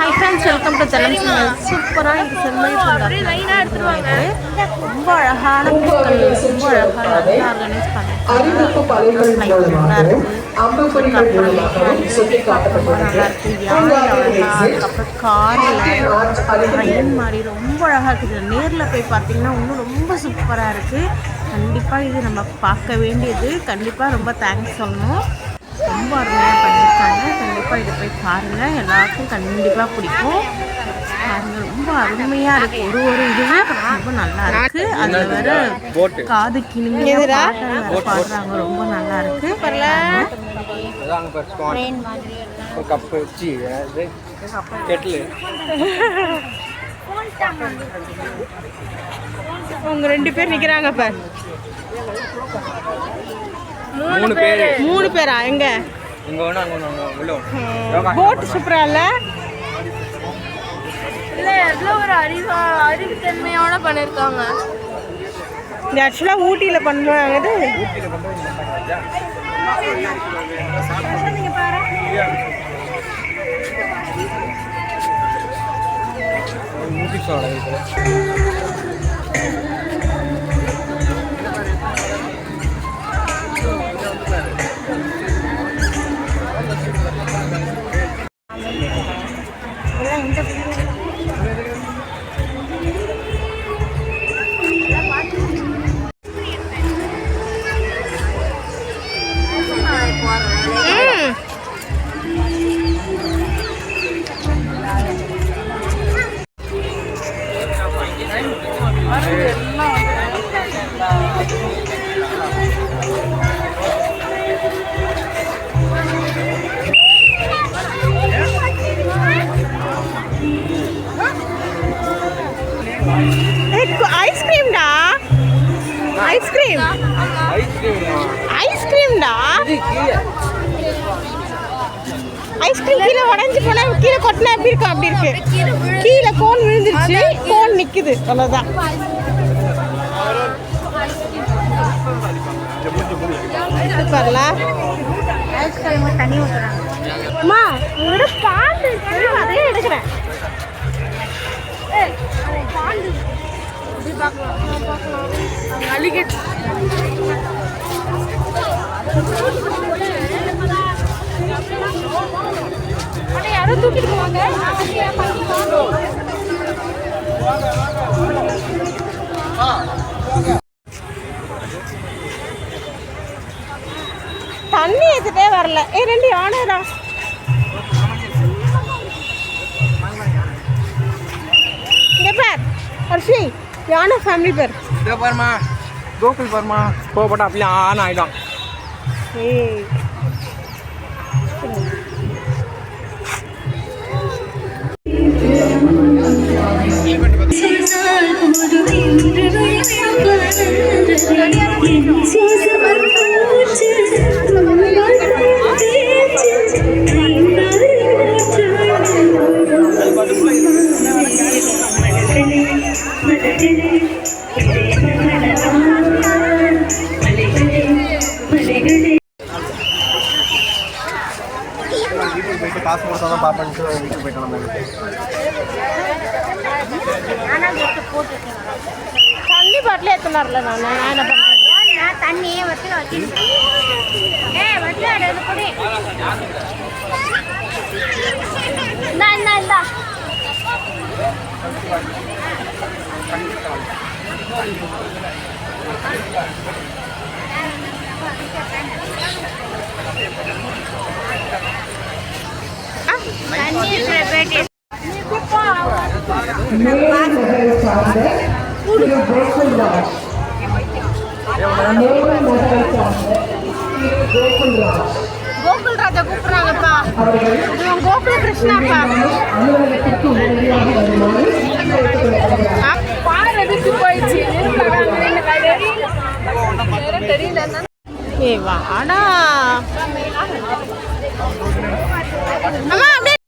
Hi friends, welcome to தலம் channel. சூப்பராக எனக்கு செம்மொழி பூங்கா ரொம்ப அழகான பூக்கள், ரொம்ப அழகாக நல்லா ஆர்கனைஸ் பண்ணியிருக்காங்க. நல்லா இருக்குது. யானை அழகா, அதுக்கப்புறம் காரில் ட்ரெயின் மாதிரி ரொம்ப அழகாக இருக்குது. நேரில் போய் பார்த்தீங்கன்னா இன்னும் ரொம்ப சூப்பராக இருக்குது. கண்டிப்பாக இது நம்ம பார்க்க வேண்டியது. கண்டிப்பாக ரொம்ப தேங்க்ஸ் சொல்லணும். ரொம்ப அருமையாக பண்ணியிருக்காங்க. கண்டிப்பாக இதை போய் பாருங்கள், எல்லாருக்கும் கண்டிப்பாக பிடிக்கும். பாருங்கள், ரொம்ப அருமையாக இருக்குது. ஒரு இதுவே ரொம்ப நல்லா இருக்குது. அதில் வேறு காது கிணிங்க பாடுறாங்க, ரொம்ப நல்லா இருக்குது. அவங்க 2 பேர் நிற்கிறாங்க. இப்போ 3 பேரா? எங்க போட் சூப்பரா இல்ல? எவ்வளோ ஒரு அறிவுத்தன்மையோட பண்ணிருக்காங்க. இது ஆக்சுவலா ஊட்டியில பண்ணுவாங்க. ஐஸ்கிரீம்டா, ஐஸ்கிரீம்டா, ஐஸ்கிரீம் கீழே உடஞ்சி போனா கீழே கொட்டினா எப்படி இருக்கும்? அப்படி இருக்கு. கீழே கோன் விழுந்துருச்சு, கோன் நிக்குது, அவ்வளவுதான். சூப்பர்ல. ஐஸ்கிரீம் தண்ணி ஊத்துறாங்க. அம்மா உங்களோட பாண்டு அதே எடுக்கிறேன். பாண்டு அலிகேட் யாரும் தூக்கிட்டு போவாங்க. தண்ணி ஏத்துட்டே வரல. 2 யானைடா. இங்க பார் ஹர்ஷி, யானை ஃபேமிலி பேர். இதோ பாருமா, கோகுல் பாருமா, கோபப்பட்ட அப்படியே ஆன் ஆயிடும். ஏய் தண்ணி பாட்டில் எத்தனார்ல நான் என்ன பண்ணுறேன்? தண்ணியே வச்சு இந்தா கோகுல் ராஜா கூப்பிடுறாங்கப்பா. கோகுல் கிருஷ்ணாப்பா. போயிடுச்சு. ஏ வாடா.